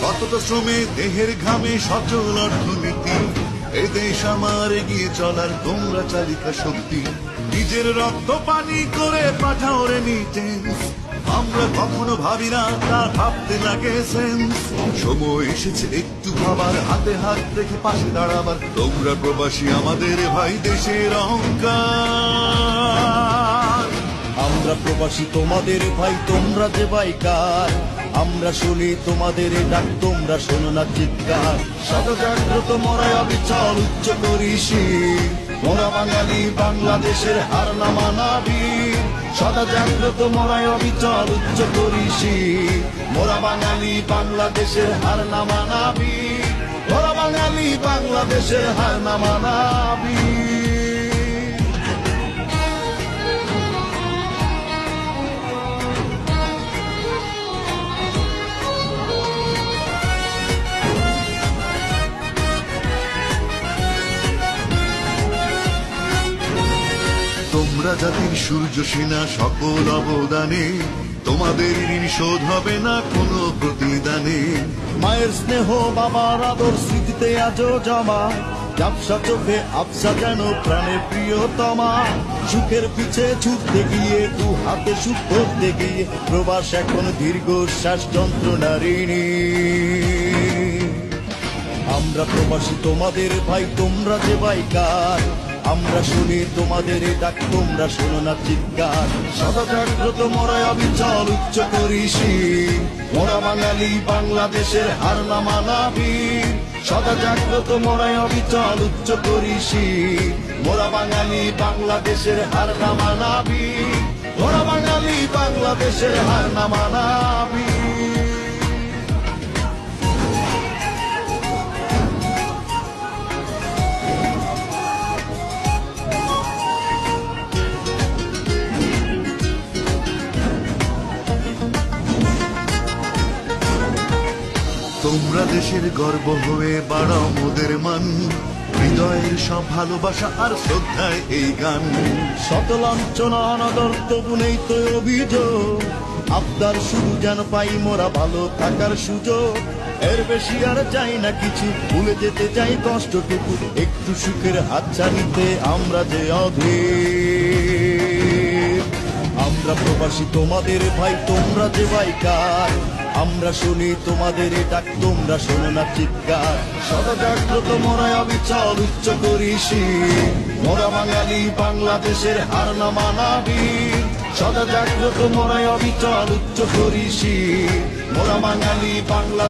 কত শ্রমে দেহের ঘামে সচল অর্থনীতি, এ দেশ আমার এগিয়ে চলার তোমরা চালিকা শক্তি। নিজের রক্ত পানি করে পাঠাও রেমিটেন্স, আমরা কখনো ভাবি না, তা ভাবতে লাগে সেন্স। সময় এসেছে একটু ভাবার, হাতে হাত রেখে পাশে দাঁড়াবার। তোমরা প্রবাসী আমাদের ভাই, দেশের অহংকার। আমরা প্রবাসী তোমাদের ভাই, তোমরা যে বাইকার। আমরা শুনি তোমাদের ডাক, তোমরা শোনো না চিৎকার। সদা জাগ্রত মরায় অবিচল উচ্চ করিসি, মোরা বাঙালি বাংলাদেশের হার না মানাবি। সদা জাগ্রত মরায় অবিচল উচ্চ করিসি, মোরা বাঙালি বাংলাদেশের হার না মানাবি। মোরা বাঙালি বাংলাদেশের হার না মানাবি। তোমরা জাতির সূর্য সেনা, সকল অবদানে তোমাদের ঋণ শোধ হবে না কোনো প্রতিদানে। মায়ের স্নেহ, বাবার আদর স্মৃতিতে আজও জমা। ঝাপসা চোখে আবসা যেন প্রাণের প্রিয়তমা। সুখের পিছে ছুটতে গিয়ে, দু হাতে সুখ ধরতে গিয়ে, প্রবাস এখন দীর্ঘশ্বাস যন্ত্রণারিণী। আমরা প্রবাসী তোমাদের ভাই, তোমরা যে বাইকার। আমরা শুনি তোমাদের ডাক, তোমরা শোনো না চিৎকার। সদা জাগ্রত মরায় অবিচল উচ্চ করিসি, মোরা বাঙালি বাংলাদেশের হার না মানাবি। সদা জাগ্রত মরায় অবিচল উচ্চ করিসি, মোরা বাঙালি বাংলাদেশের হার না মানাবি। মোরা বাঙালি বাংলাদেশের হার না মানাবি। তোমরা দেশের গর্ব হয়ে বাড়াও মোদের মান, হৃদয়ের সব ভালোবাসা আর শ্রদ্ধায় এই গান। শত লাঞ্ছনা অনাদর তবু নেই তো অভিযোগ, আবদার শুধু যেন পাই মোরা ভালো থাকার সুযোগ। এর বেশি আর চাই না কিছু, ভুলে যেতে চাই কষ্টটুকু। একটু সুখের হাতছানিতে আমরা যে অধীর। আমরা প্রবাসী তোমাদের ভাই, তোমরা যে বাইকার। আমরা শুনি তোমাদের ডাক, তোমরা শোনো না চিৎকার। সদা জাগ্রত মরায় অবিচল উচ্চ করিসি, মোরা বাঙালি বাংলাদেশের হার না মানাবি। সদা জাগ্রত মরায় অবিচল উচ্চ করিসি, মোরা বাঙালি বাংলা